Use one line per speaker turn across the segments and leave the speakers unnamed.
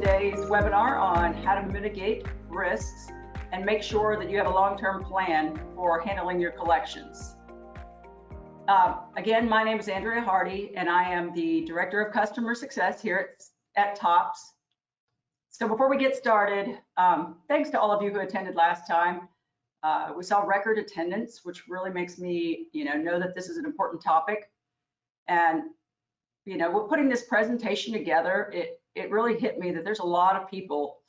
today's webinar on how to mitigate risks and make sure that you have a long-term plan for handling your collections. Again, my name is Andrea Hardy, and I am the Director of Customer Success here at TOPS. So before we get started, thanks to all of you who attended last time. We saw record attendance, which really makes me, know that this is an important topic. And, we're putting this presentation together. It really hit me that there's a lot of people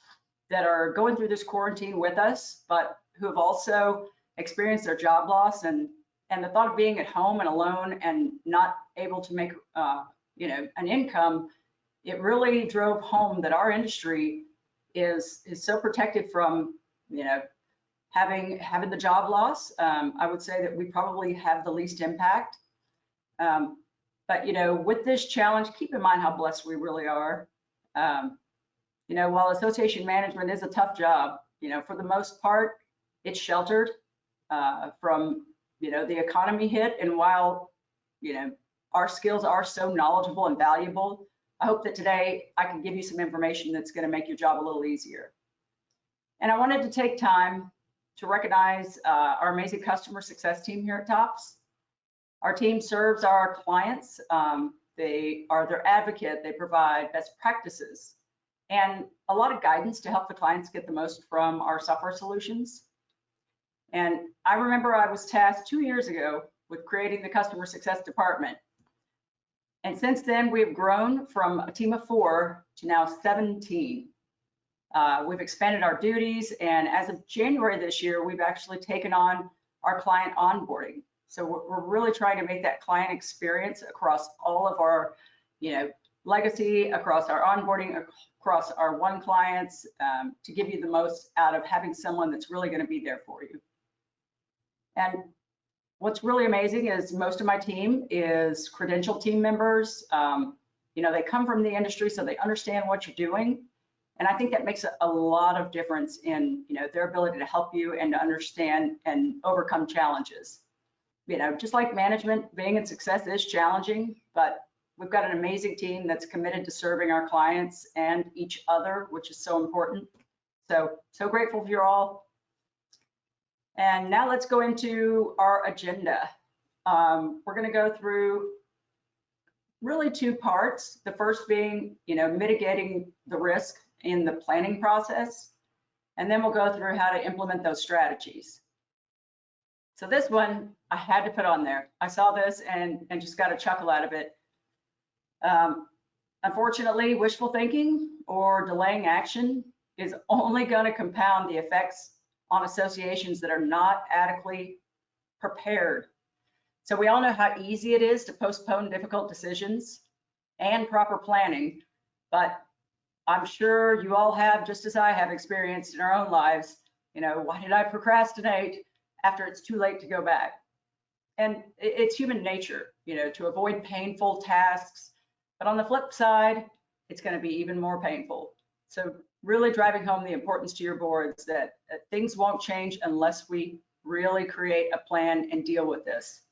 that are going through this quarantine with us, but who have also experienced their job loss and the thought of being at home and alone and not able to make, an income. It really drove home that our industry is so protected from, having the job loss. I would say that we probably have the least impact. But, with this challenge, keep in mind how blessed we really are. While association management is a tough job, for the most part, it's sheltered from, the economy hit. And while, our skills are so knowledgeable and valuable, I hope that today I can give you some information that's going to make your job a little easier. And I wanted to take time to recognize our amazing customer success team here at TOPS. Our team serves our clients. They are their advocate. They provide best practices and a lot of guidance to help the clients get the most from our software solutions. And I remember I was tasked 2 years ago with creating the customer success department. And since then, we've grown from a team of 4 to now 17. We've expanded our duties, and as of January this year, we've actually taken on our client onboarding. So we're really trying to make that client experience across all of our, legacy, across our onboarding, across our one clients, to give you the most out of having someone that's really going to be there for you. And what's really amazing is most of my team is credentialed team members. They come from the industry, so they understand what you're doing. And I think that makes a lot of difference in, their ability to help you and to understand and overcome challenges. Just like management, being in success is challenging, but we've got an amazing team that's committed to serving our clients and each other, which is so important. So grateful for you all. And now let's go into our agenda. We're going to go through really 2 parts. The first being, mitigating the risk in the planning process. And then we'll go through how to implement those strategies. So this one I had to put on there. I saw this and just got a chuckle out of it. Unfortunately, wishful thinking or delaying action is only going to compound the effects on associations that are not adequately prepared. So we all know how easy it is to postpone difficult decisions and proper planning, but I'm sure you all have, just as I have experienced in our own lives, why did I procrastinate after it's too late to go back? And it's human nature, to avoid painful tasks. But on the flip side, it's going to be even more painful. So really driving home the importance to your boards that things won't change unless we really create a plan and deal with this.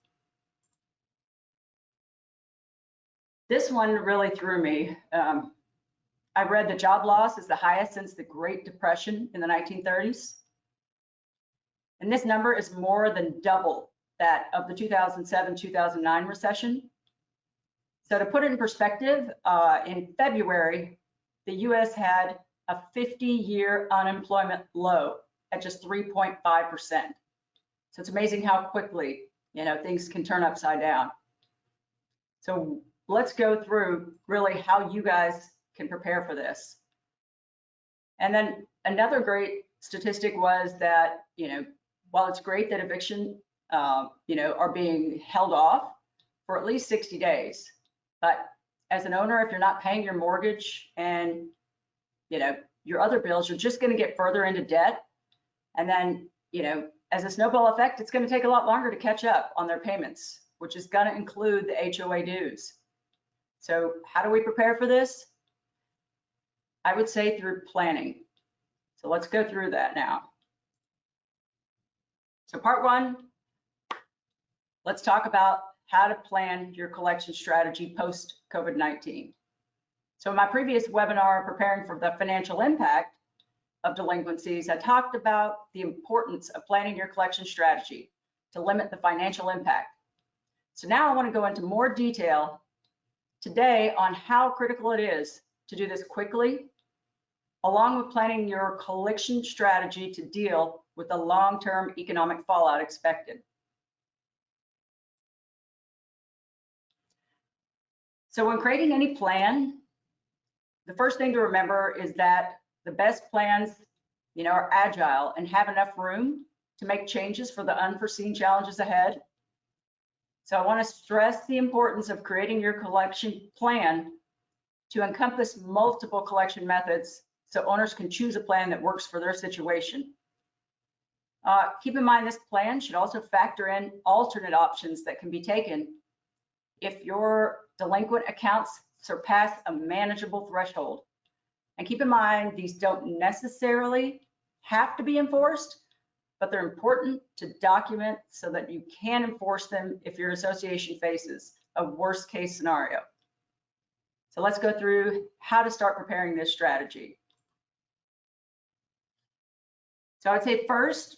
This one really threw me. I read the job loss is the highest since the Great Depression in the 1930s. And this number is more than double that of the 2007-2009 recession. So to put it in perspective, in February, the US had a 50-year unemployment low at just 3.5%. So it's amazing how quickly, things can turn upside down. So let's go through really how you guys can prepare for this. And then another great statistic was that, while it's great that eviction, are being held off for at least 60 days, but as an owner, if you're not paying your mortgage and, your other bills, you're just going to get further into debt. And then, as a snowball effect, it's going to take a lot longer to catch up on their payments, which is going to include the HOA dues. So how do we prepare for this? I would say through planning. So let's go through that now. So part 1, let's talk about how to plan your collection strategy post COVID-19. So in my previous webinar, preparing for the financial impact of delinquencies, I talked about the importance of planning your collection strategy to limit the financial impact. So now I want to go into more detail today on how critical it is to do this quickly, along with planning your collection strategy to deal with the long-term economic fallout expected. So when creating any plan, the first thing to remember is that the best plans, are agile and have enough room to make changes for the unforeseen challenges ahead. So I want to stress the importance of creating your collection plan to encompass multiple collection methods so owners can choose a plan that works for their situation. Keep in mind this plan should also factor in alternate options that can be taken if your delinquent accounts surpass a manageable threshold. And keep in mind, these don't necessarily have to be enforced, but they're important to document so that you can enforce them if your association faces a worst case scenario. So let's go through how to start preparing this strategy. So I would say first,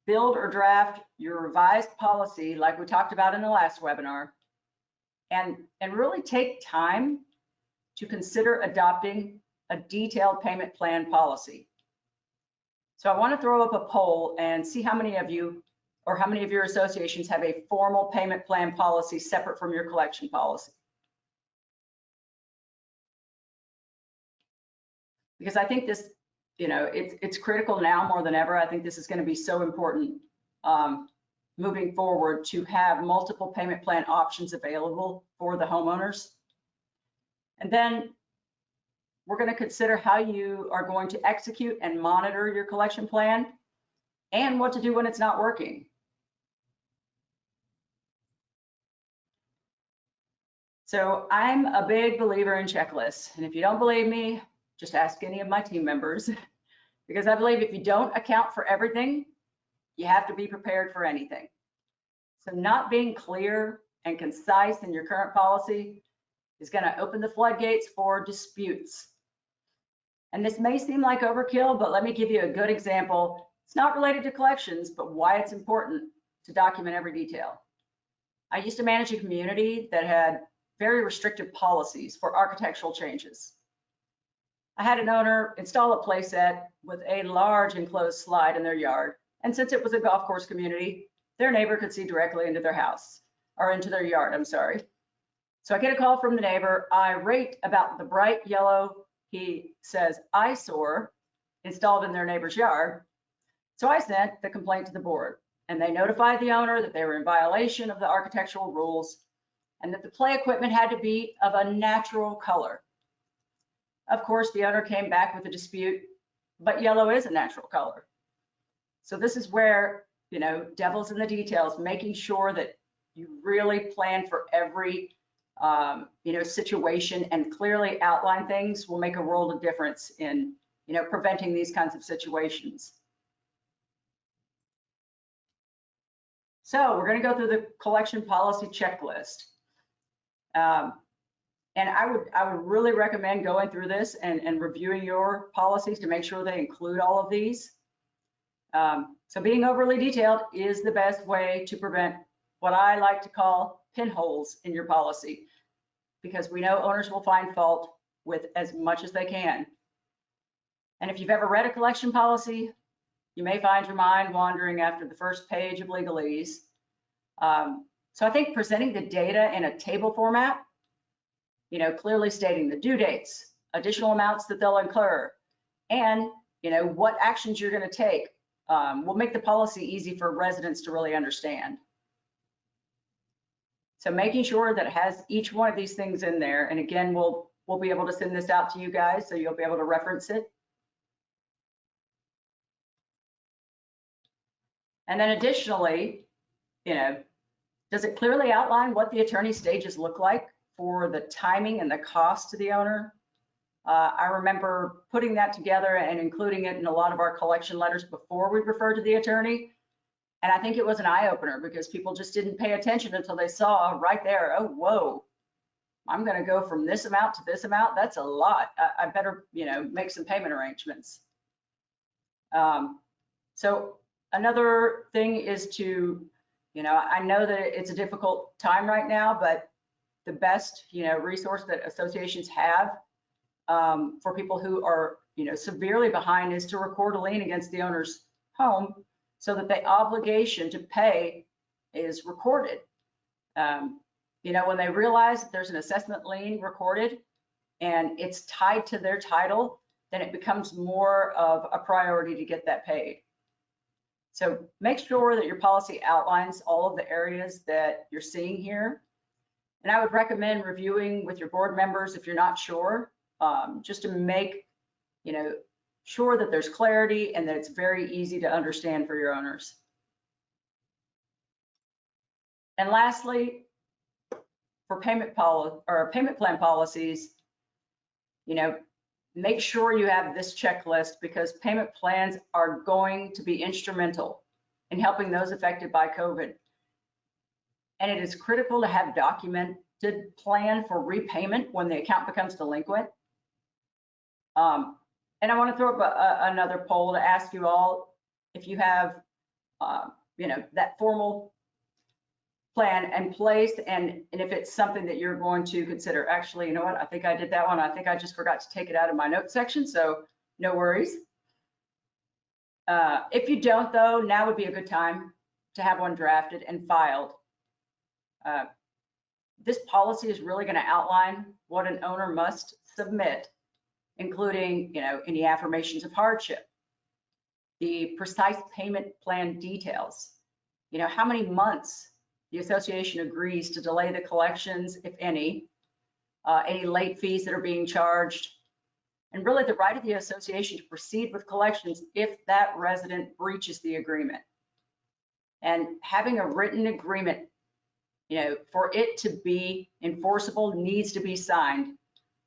build or draft your revised policy like we talked about in the last webinar, and really take time to consider adopting a detailed payment plan policy. So I want to throw up a poll and see how many of you or how many of your associations have a formal payment plan policy separate from your collection policy. Because I think this, it's critical now more than ever. I think this is going to be so important moving forward to have multiple payment plan options available for the homeowners. And then we're going to consider how you are going to execute and monitor your collection plan and what to do when it's not working. So I'm a big believer in checklists. And if you don't believe me, just ask any of my team members, because I believe if you don't account for everything, you have to be prepared for anything. So not being clear and concise in your current policy is going to open the floodgates for disputes. And this may seem like overkill, but let me give you a good example. It's not related to collections, but why it's important to document every detail. I used to manage a community that had very restrictive policies for architectural changes. I had an owner install a playset with a large enclosed slide in their yard. And since it was a golf course community, their neighbor could see directly into their house, or into their yard, I'm sorry. So I get a call from the neighbor, irate about the bright yellow, he says, eyesore installed in their neighbor's yard. So I sent the complaint to the board, and they notified the owner that they were in violation of the architectural rules and that the play equipment had to be of a natural color. Of course, the owner came back with a dispute, but yellow is a natural color. So this is where, devil's in the details, making sure that you really plan for every, situation and clearly outline things will make a world of difference in, preventing these kinds of situations. So we're going to go through the collection policy checklist. And I would really recommend going through this and reviewing your policies to make sure they include all of these. So being overly detailed is the best way to prevent what I like to call pinholes in your policy, because we know owners will find fault with as much as they can. And if you've ever read a collection policy, you may find your mind wandering after the first page of legalese. So I think presenting the data in a table format, clearly stating the due dates, additional amounts that they'll incur, and what actions you're going to take will make the policy easy for residents to really understand. So making sure that it has each one of these things in there, and again, we'll be able to send this out to you guys so you'll be able to reference it. And then additionally, does it clearly outline what the attorney stages look like for the timing and the cost to the owner? I remember putting that together and including it in a lot of our collection letters before we referred to the attorney. And I think it was an eye-opener because people just didn't pay attention until they saw right there, oh, whoa, I'm going to go from this amount to this amount. That's a lot. I better, make some payment arrangements. So another thing is to, I know that it's a difficult time right now, but the best, resource that associations have for people who are, severely behind is to record a lien against the owner's home so that the obligation to pay is recorded. When they realize that there's an assessment lien recorded and it's tied to their title, then it becomes more of a priority to get that paid. So make sure that your policy outlines all of the areas that you're seeing here. And I would recommend reviewing with your board members if you're not sure, just to make, sure that there's clarity and that it's very easy to understand for your owners. And lastly, for payment plan policies, make sure you have this checklist because payment plans are going to be instrumental in helping those affected by COVID. And it is critical to have documented plan for repayment when the account becomes delinquent. And I want to throw up another poll to ask you all if you have, that formal plan in place and if it's something that you're going to consider. Actually, you know what? I think I did that one. I think I just forgot to take it out of my notes section, so no worries. If you don't, though, now would be a good time to have one drafted and filed. This policy is really going to outline what an owner must submit, including, any affirmations of hardship, the precise payment plan details, how many months the association agrees to delay the collections, if any late fees that are being charged, and really the right of the association to proceed with collections if that resident breaches the agreement. And having a written agreement, for it to be enforceable needs to be signed.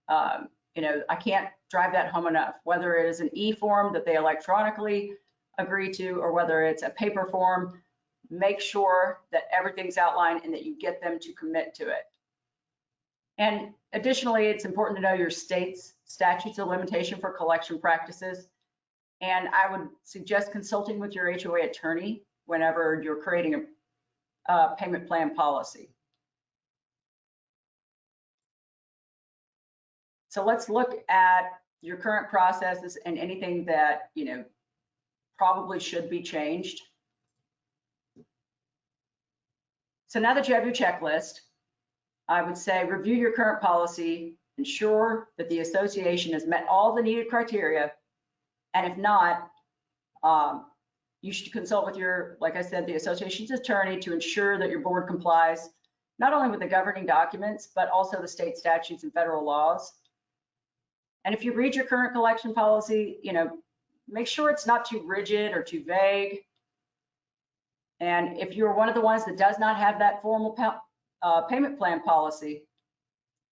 I can't drive that home enough, whether it is an e-form that they electronically agree to or whether it's a paper form. Make sure that everything's outlined and that you get them to commit to it. And additionally, it's important to know your state's statutes of limitation for collection practices. And I would suggest consulting with your HOA attorney whenever you're creating a payment plan policy. So let's look at your current processes and anything that, probably should be changed. So now that you have your checklist, I would say review your current policy, ensure that the association has met all the needed criteria. And if not, you should consult with like I said, the association's attorney to ensure that your board complies, not only with the governing documents, but also the state statutes and federal laws. And if you read your current collection policy, make sure it's not too rigid or too vague. And if you're one of the ones that does not have that formal payment plan policy,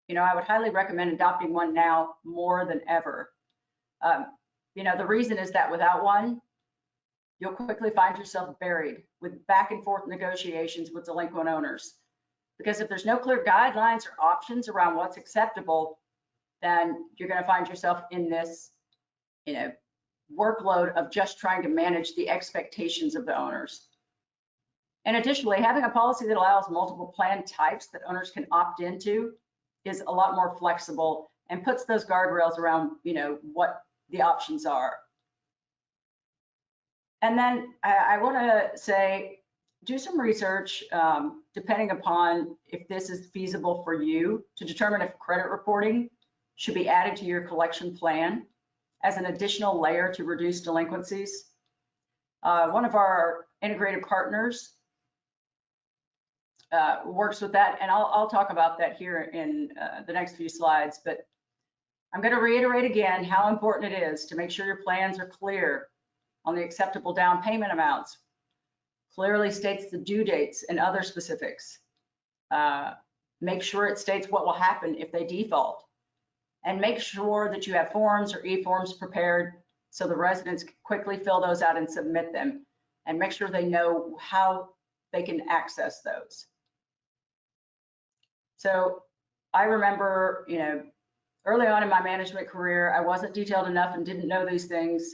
I would highly recommend adopting one now more than ever. The reason is that without one, you'll quickly find yourself buried with back and forth negotiations with delinquent owners. Because if there's no clear guidelines or options around what's acceptable, then you're going to find yourself in this, workload of just trying to manage the expectations of the owners. And additionally, having a policy that allows multiple plan types that owners can opt into is a lot more flexible and puts those guardrails around, what the options are. And then I want to say, do some research, depending upon if this is feasible for you, to determine if credit reporting should be added to your collection plan as an additional layer to reduce delinquencies. One of our integrated partners works with that, and I'll talk about that here in the next few slides, but I'm going to reiterate again how important it is to make sure your plans are clear on the acceptable down payment amounts, clearly states the due dates and other specifics. Make sure it states what will happen if they default, and make sure that you have forms or e-forms prepared so the residents can quickly fill those out and submit them, and make sure they know how they can access those. So I remember, early on in my management career, I wasn't detailed enough and didn't know these things.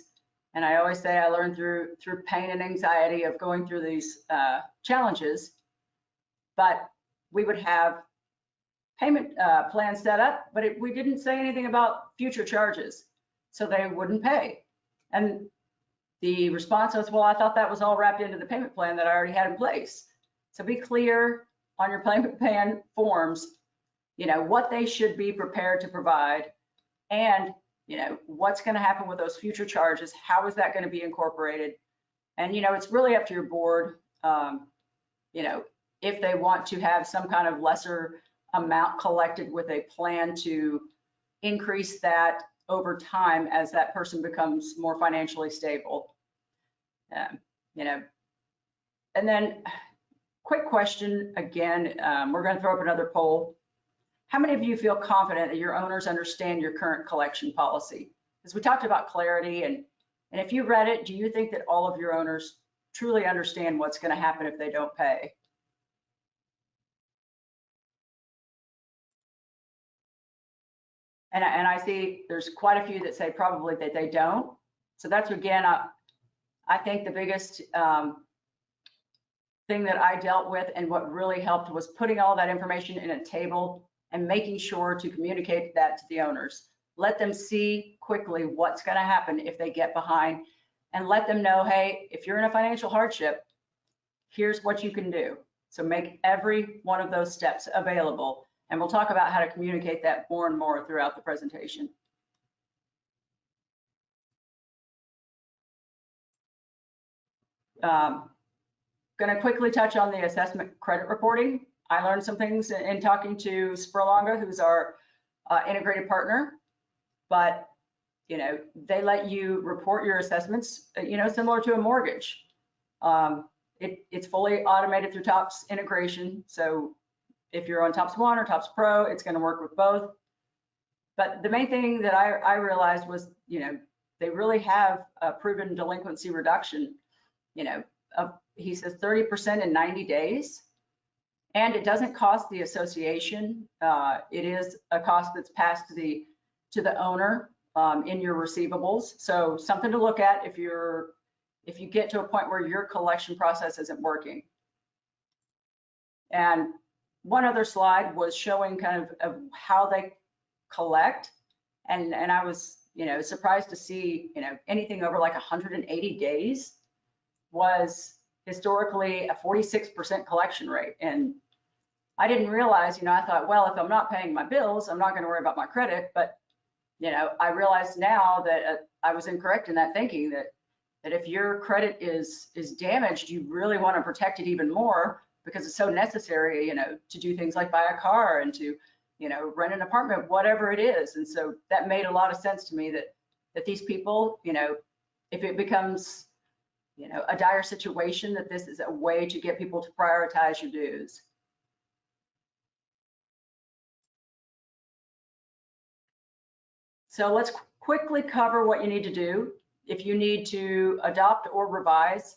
And I always say I learned through pain and anxiety of going through these challenges. But we would have payment plans set up, but we didn't say anything about future charges, so they wouldn't pay. And the response was, well, I thought that was all wrapped into the payment plan that I already had in place. So be clear on your payment plan forms, what they should be prepared to provide, and what's going to happen with those future charges. How is that going to be incorporated? And it's really up to your board, if they want to have some kind of lesser amount collected with a plan to increase that over time as that person becomes more financially stable. And then quick question again, we're going to throw up another poll. How many of you feel confident that your owners understand your current collection policy? Because we talked about clarity, and if you read it, do you think that all of your owners truly understand what's going to happen if they don't pay? And I see there's quite a few that say probably that they don't. So that's, again, I think the biggest thing that I dealt with and what really helped was putting all that information in a table and making sure to communicate that to the owners. Let them see quickly what's going to happen if they get behind, and let them know, hey, if you're in a financial hardship, here's what you can do. So make every one of those steps available. And we'll talk about how to communicate that more and more throughout the presentation. Going to quickly touch on the assessment credit reporting. I learned some things in talking to Sprolonga, who's our integrated partner, but they let you report your assessments, similar to a mortgage. It's fully automated through TOPS integration. So if you're on TOPS 1 or TOPS Pro, it's going to work with both. But the main thing that I realized was, they really have a proven delinquency reduction, he says 30% in 90 days. And it doesn't cost the association. It is a cost that's passed to the owner in your receivables. So something to look at if you get to a point where your collection process isn't working. And one other slide was showing kind of how they collect, and I was surprised to see anything over like 180 days was historically a 46% collection rate. And I didn't realize, I thought, well, if I'm not paying my bills, I'm not going to worry about my credit. But I realize now that I was incorrect in that thinking, that if your credit is damaged, you really want to protect it even more, because it's so necessary, to do things like buy a car and to, rent an apartment, whatever it is. And so that made a lot of sense to me, that these people, if it becomes, a dire situation, that this is a way to get people to prioritize your dues. So let's quickly cover what you need to do if you need to adopt or revise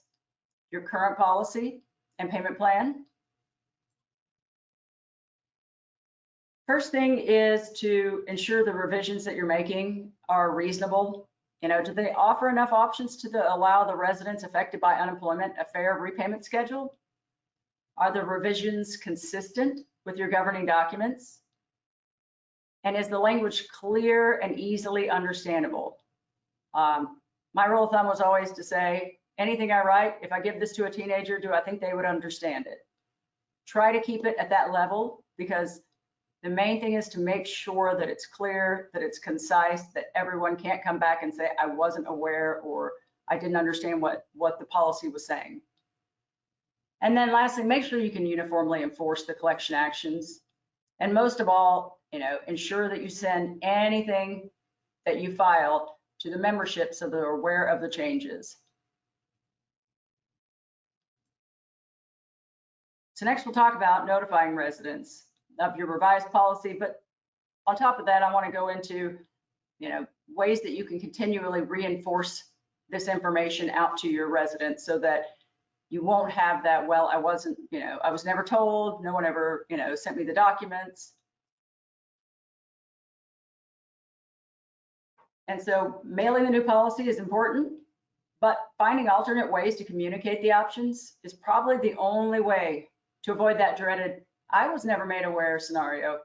your current policy and payment plan. First thing is to ensure the revisions that you're making are reasonable. Do they offer enough options to allow the residents affected by unemployment a fair repayment schedule? Are the revisions consistent with your governing documents? And is the language clear and easily understandable? My rule of thumb was always to say, anything I write, if I give this to a teenager, do I think they would understand it? Try to keep it at that level, because the main thing is to make sure that it's clear, that it's concise, that everyone can't come back and say, I wasn't aware, or I didn't understand what the policy was saying. And then lastly, make sure you can uniformly enforce the collection actions. And most of all, ensure that you send anything that you file to the membership so they're aware of the changes. So next we'll talk about notifying residents of your revised policy, but on top of that, I want to go into, ways that you can continually reinforce this information out to your residents, so that you won't have that, well, I was never told, no one ever, sent me the documents. And so mailing the new policy is important, but finding alternate ways to communicate the options is probably the only way to avoid that dreaded, I was never made aware scenario.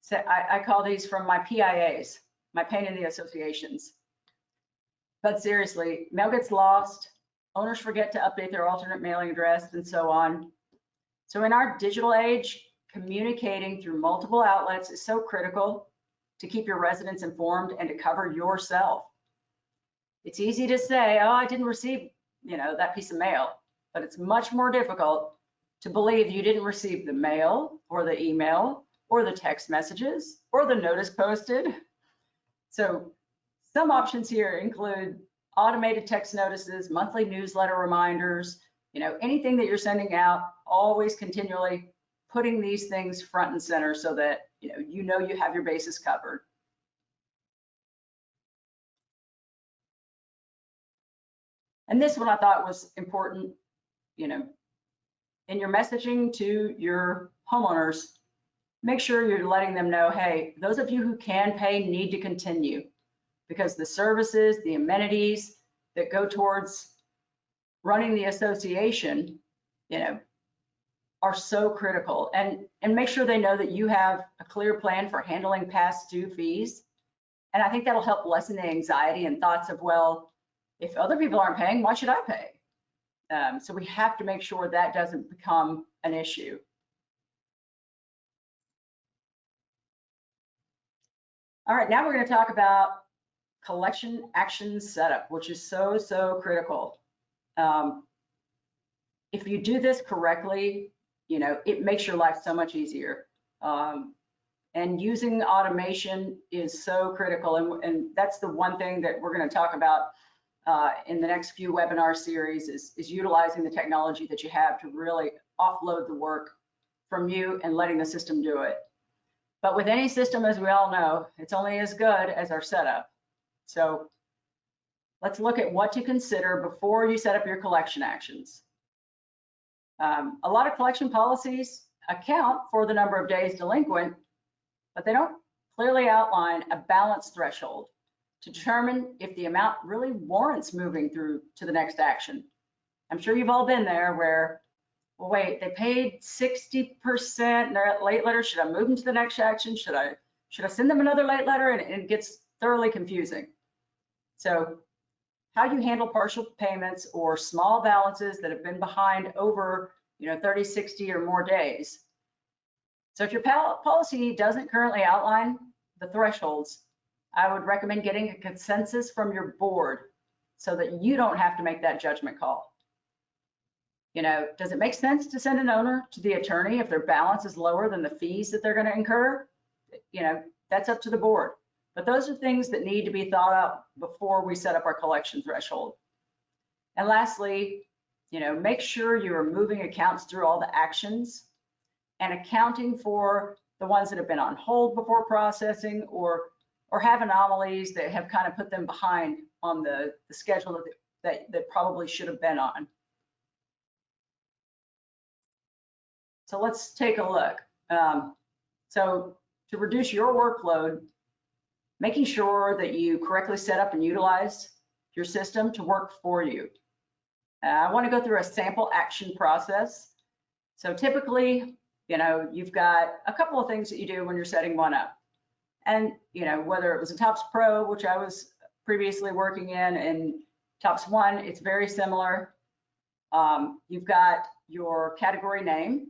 So I call these from my PIAs, my pain in the associations. But seriously, mail gets lost, owners forget to update their alternate mailing address, and so on. So in our digital age, communicating through multiple outlets is so critical to keep your residents informed and to cover yourself. It's easy to say, oh, I didn't receive, that piece of mail, but it's much more difficult to believe you didn't receive the mail or the email or the text messages or the notice posted. So some options here include automated text notices, monthly newsletter reminders, anything that you're sending out, always continually putting these things front and center so that you have your bases covered. And this one I thought was important, in your messaging to your homeowners, make sure you're letting them know, hey, those of you who can pay need to continue, because the services, the amenities that go towards running the association, are so critical. And make sure they know that you have a clear plan for handling past due fees. And I think that'll help lessen the anxiety and thoughts of, well, if other people aren't paying, why should I pay? So we have to make sure that doesn't become an issue. All right, now we're going to talk about collection action setup, which is so critical. If you do this correctly, it makes your life so much easier. And using automation is so critical. And that's the one thing that we're going to talk about in the next few webinar series is utilizing the technology that you have to really offload the work from you and letting the system do it. But with any system, as we all know, it's only as good as our setup. So let's look at what to consider before you set up your collection actions. A lot of collection policies account for the number of days delinquent, but they don't clearly outline a balance threshold to determine if the amount really warrants moving through to the next action. I'm sure you've all been there where, well, wait, they paid 60% in their late letter. Should I move them to the next action? Should I send them another late letter? And it gets thoroughly confusing. So how you handle partial payments or small balances that have been behind over 30, 60 or more days. So if your policy doesn't currently outline the thresholds, I would recommend getting a consensus from your board so that you don't have to make that judgment call. Does it make sense to send an owner to the attorney if their balance is lower than the fees that they're going to incur? That's up to the board. But those are things that need to be thought up before we set up our collection threshold. And lastly, make sure you are moving accounts through all the actions and accounting for the ones that have been on hold before processing or have anomalies that have kind of put them behind on the schedule that probably should have been on. So let's take a look. So to reduce your workload, making sure that you correctly set up and utilize your system to work for you. I want to go through a sample action process. So typically, you've got a couple of things that you do when you're setting one up. And, whether it was a TOPS Pro, which I was previously working in, and TOPS 1, it's very similar. You've got your category name.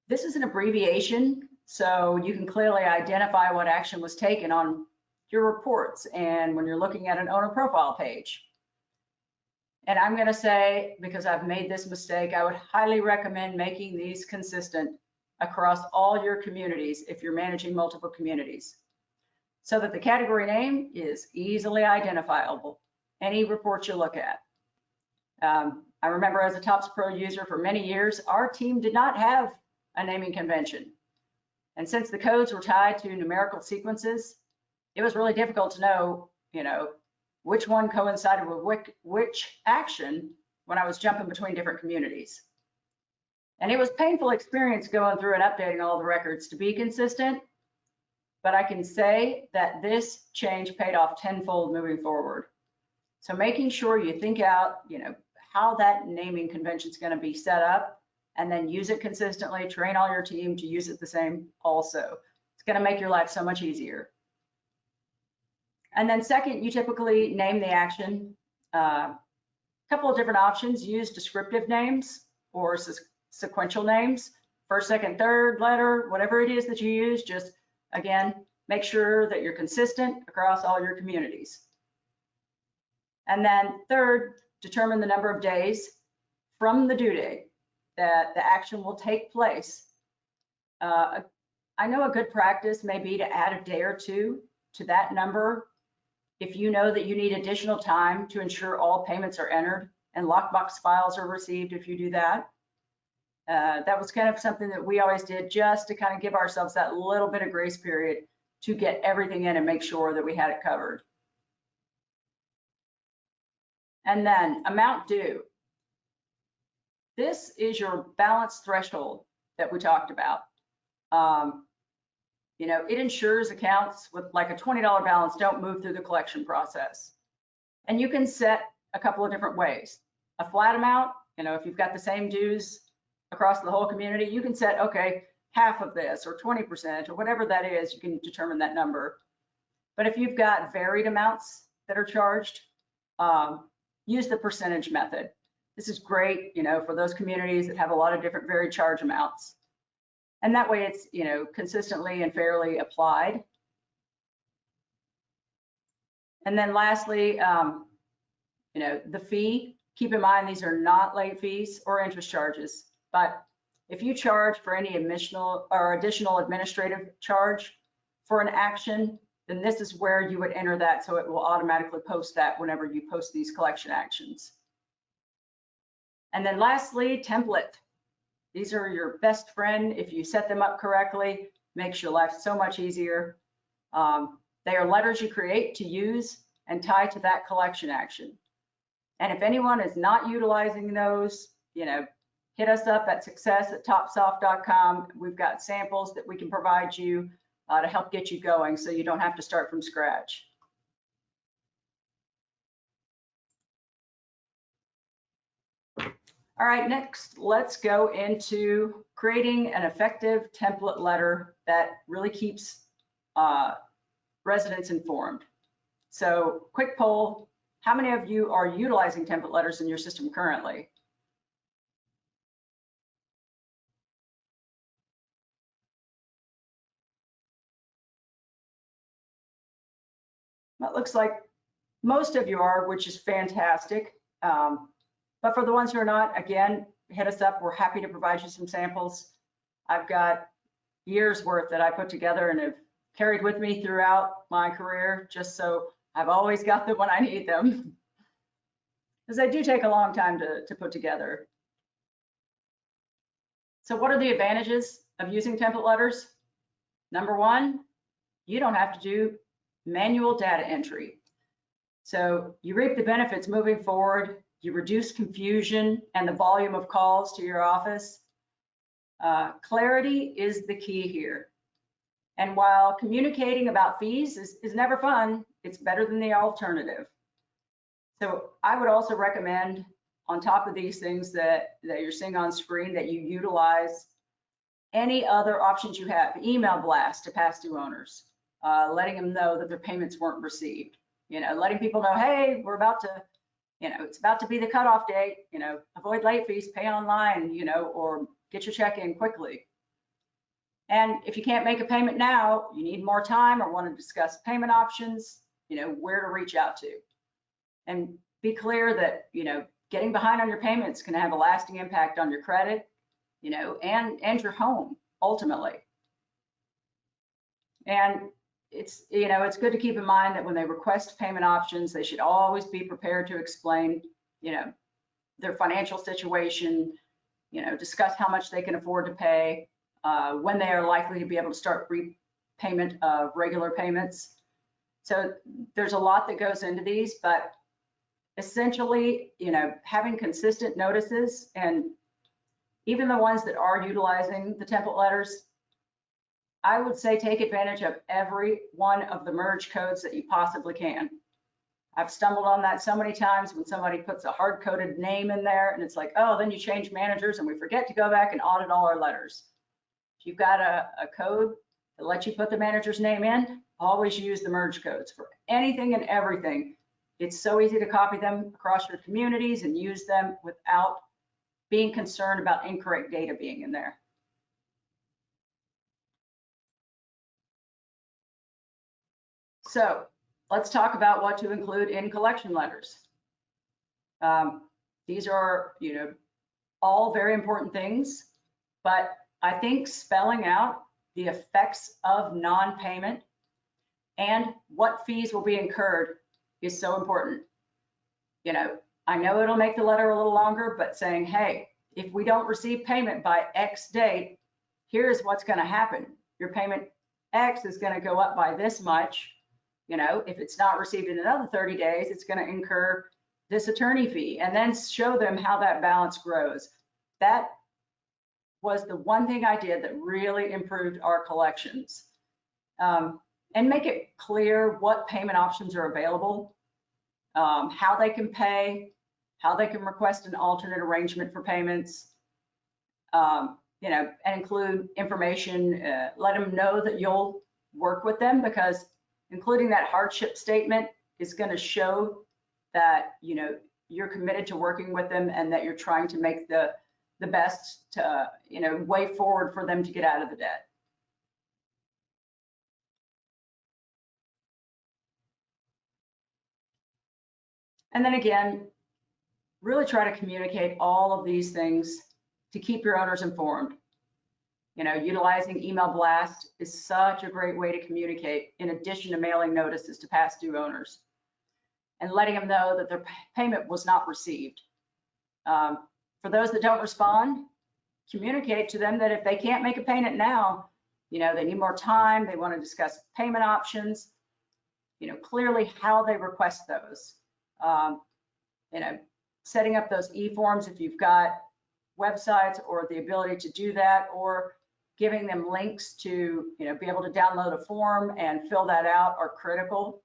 This is an abbreviation, so you can clearly identify what action was taken on your reports and when you're looking at an owner profile page. And I'm going to say, because I've made this mistake, I would highly recommend making these consistent across all your communities if you're managing multiple communities, so that the category name is easily identifiable, any report you look at. I remember as a TOPS Pro user for many years, our team did not have a naming convention. And since the codes were tied to numerical sequences, it was really difficult to know, which one coincided with which action when I was jumping between different communities. And it was a painful experience going through and updating all the records to be consistent. but I can say that this change paid off tenfold moving forward. So making sure you think out, how that naming convention is going to be set up, and then use it consistently, train all your team to use it the same also. It's going to make your life so much easier. And then second, you typically name the action. A couple of different options: use descriptive names or sequential names, first, second, third letter, whatever it is that you use. Just, again, make sure that you're consistent across all your communities. And then third, determine the number of days from the due date that the action will take place. I know a good practice may be to add a day or two to that number if you know that you need additional time to ensure all payments are entered and lockbox files are received. If you do that, that was kind of something that we always did, just to kind of give ourselves that little bit of grace period to get everything in and make sure that we had it covered. And then amount due. This is your balance threshold that we talked about. It ensures accounts with like a $20 balance don't move through the collection process. And you can set a couple of different ways. A flat amount, if you've got the same dues across the whole community, you can set, okay, half of this or 20% or whatever that is, you can determine that number. But if you've got varied amounts that are charged, use the percentage method. This is great, for those communities that have a lot of different varied charge amounts. And that way it's, consistently and fairly applied. And then lastly, the fee, keep in mind, these are not late fees or interest charges, but if you charge for any additional administrative charge for an action, then this is where you would enter that, so it will automatically post that whenever you post these collection actions. And then lastly, template. These are your best friend. If you set them up correctly, makes your life so much easier. They are letters you create to use and tie to that collection action. And if anyone is not utilizing those, hit us up at success@topsoft.com. We've got samples that we can provide you to help get you going, so you don't have to start from scratch. All right, next, let's go into creating an effective template letter that really keeps residents informed. So, quick poll, how many of you are utilizing template letters in your system currently? Well, it looks like most of you are, which is fantastic. But for the ones who are not, again, hit us up. We're happy to provide you some samples. I've got years worth that I put together and have carried with me throughout my career, just so I've always got them when I need them, because they do take a long time to put together. So what are the advantages of using template letters? Number one, you don't have to do manual data entry. So you reap the benefits moving forward. You reduce confusion and the volume of calls to your office. Clarity is the key here. And while communicating about fees is never fun, it's better than the alternative. So I would also recommend, on top of these things that you're seeing on screen, that you utilize any other options you have. Email blast to past due owners, letting them know that their payments weren't received. Letting people know, hey, we're about to, it's about to be the cutoff date, avoid late fees, pay online, or get your check in quickly. And if you can't make a payment now, you need more time or want to discuss payment options, where to reach out to. And be clear that, getting behind on your payments can have a lasting impact on your credit, and your home ultimately. And it's good to keep in mind that when they request payment options, they should always be prepared to explain, their financial situation, discuss how much they can afford to pay, when they are likely to be able to start repayment of regular payments. So there's a lot that goes into these, but essentially, having consistent notices, and even the ones that are utilizing the template letters, I would say take advantage of every one of the merge codes that you possibly can. I've stumbled on that so many times when somebody puts a hard-coded name in there and it's like, oh, then you change managers and we forget to go back and audit all our letters. If you've got a code that lets you put the manager's name in, always use the merge codes for anything and everything. It's so easy to copy them across your communities and use them without being concerned about incorrect data being in there. So let's talk about what to include in collection letters. These are, all very important things, but I think spelling out the effects of non-payment and what fees will be incurred is so important. I know it'll make the letter a little longer, but saying, hey, if we don't receive payment by X date, here's what's going to happen. Your payment X is going to go up by this much. If it's not received in another 30 days, it's going to incur this attorney fee, and then show them how that balance grows. That was the one thing I did that really improved our collections. And make it clear what payment options are available, how they can pay, how they can request an alternate arrangement for payments, and include information, let them know that you'll work with them, because including that hardship statement is going to show that, you're committed to working with them and that you're trying to make the best, way forward for them to get out of the debt. And then again, really try to communicate all of these things to keep your owners informed. Utilizing email blast is such a great way to communicate, in addition to mailing notices to past due owners and letting them know that their payment was not received. For those that don't respond, communicate to them that if they can't make a payment now, they need more time, they want to discuss payment options, clearly how they request those. Setting up those e-forms if you've got websites or the ability to do that, or giving them links to, be able to download a form and fill that out are critical.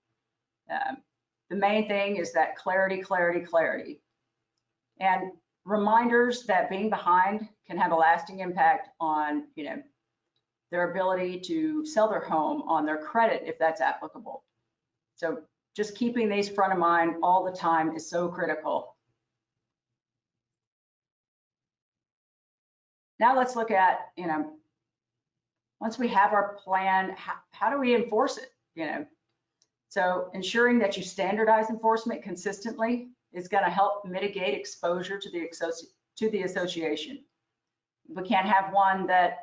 The main thing is that clarity, clarity, clarity. And reminders that being behind can have a lasting impact on, their ability to sell their home, on their credit, if that's applicable. So just keeping these front of mind all the time is so critical. Now let's look at, once we have our plan, how do we enforce it? So ensuring that you standardize enforcement consistently is going to help mitigate exposure to the association. We can't have one that,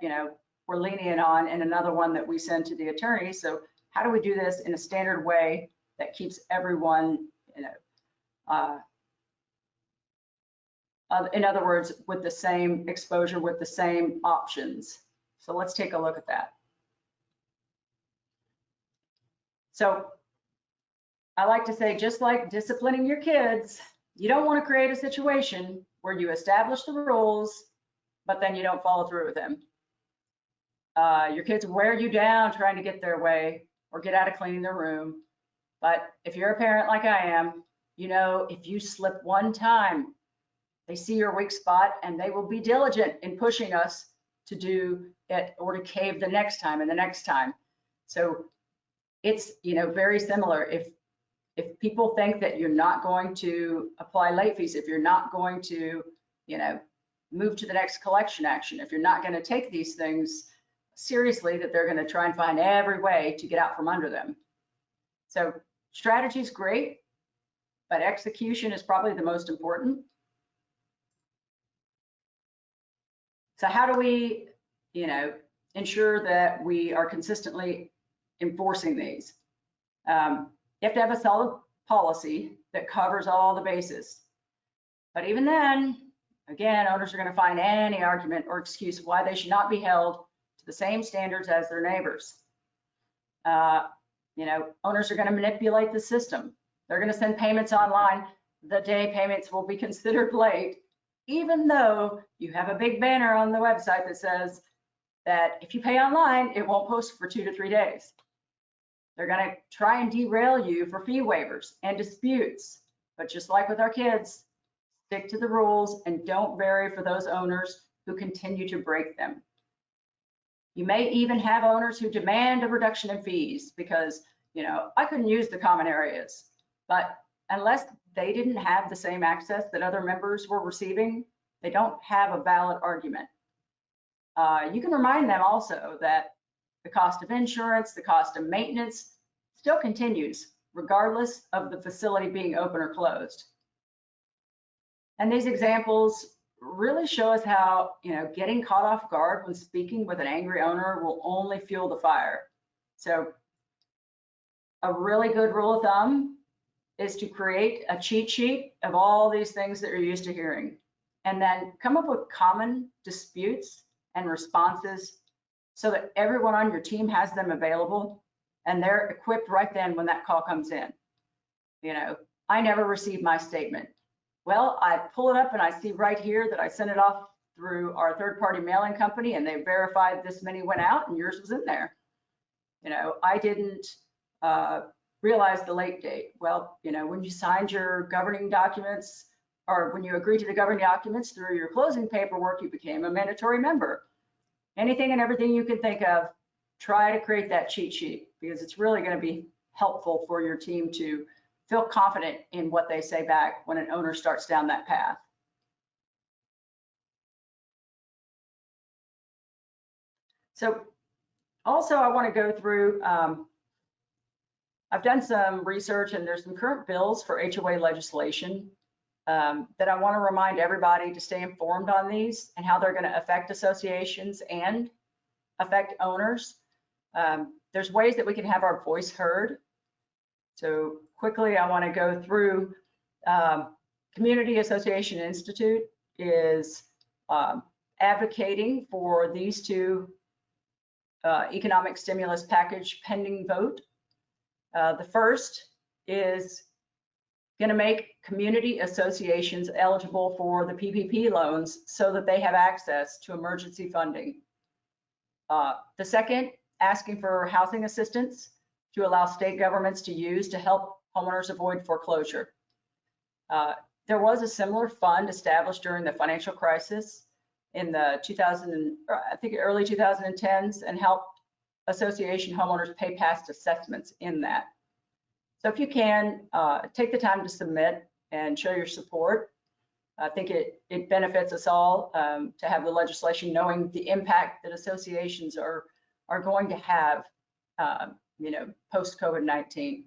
we're lenient on and another one that we send to the attorney. So how do we do this in a standard way that keeps everyone, in other words, with the same exposure, with the same options? So let's take a look at that. So I like to say, just like disciplining your kids, you don't want to create a situation where you establish the rules, but then you don't follow through with them. Your kids wear you down trying to get their way or get out of cleaning their room. But if you're a parent like I am, if you slip one time, they see your weak spot and they will be diligent in pushing us to do it or to cave the next time and the next time. So it's, very similar. If people think that you're not going to apply late fees, if you're not going to, move to the next collection action, if you're not going to take these things seriously, that they're going to try and find every way to get out from under them. So strategy is great, but execution is probably the most important. So how do we, ensure that we are consistently enforcing these? You have to have a solid policy that covers all the bases. But even then, again, owners are going to find any argument or excuse why they should not be held to the same standards as their neighbors. Owners are going to manipulate the system. They're going to send payments online the day payments will be considered late, even though you have a big banner on the website that says, that if you pay online, it won't post for 2 to 3 days. They're going to try and derail you for fee waivers and disputes. But just like with our kids, stick to the rules and don't vary for those owners who continue to break them. You may even have owners who demand a reduction in fees because, I couldn't use the common areas. But unless they didn't have the same access that other members were receiving, they don't have a valid argument. You can remind them also that the cost of insurance, the cost of maintenance still continues, regardless of the facility being open or closed. And these examples really show us how, getting caught off guard when speaking with an angry owner will only fuel the fire. So a really good rule of thumb is to create a cheat sheet of all these things that you're used to hearing, and then come up with common disputes and responses so that everyone on your team has them available and they're equipped right then when that call comes in. I never received my statement. Well, I pull it up and I see right here that I sent it off through our third-party mailing company and they verified this many went out and yours was in there. I didn't realize the late date. Well, when you signed your governing documents or when you agreed to the governing documents through your closing paperwork, you became a mandatory member. Anything and everything you can think of, try to create that cheat sheet because it's really going to be helpful for your team to feel confident in what they say back when an owner starts down that path. So also I want to go through, I've done some research and there's some current bills for HOA legislation that I want to remind everybody to stay informed on these and how they're going to affect associations and affect owners. There's ways that we can have our voice heard. So quickly, I want to go through Community Association Institute is advocating for these two economic stimulus package pending vote. The first is going to make community associations eligible for the PPP loans so that they have access to emergency funding. The second, asking for housing assistance to allow state governments to use to help homeowners avoid foreclosure. There was a similar fund established during the financial crisis in the early 2010s and helped association homeowners pay past assessments in that. So if you can, take the time to submit and show your support. I think it benefits us all to have the legislation, knowing the impact that associations are going to have, post-COVID-19.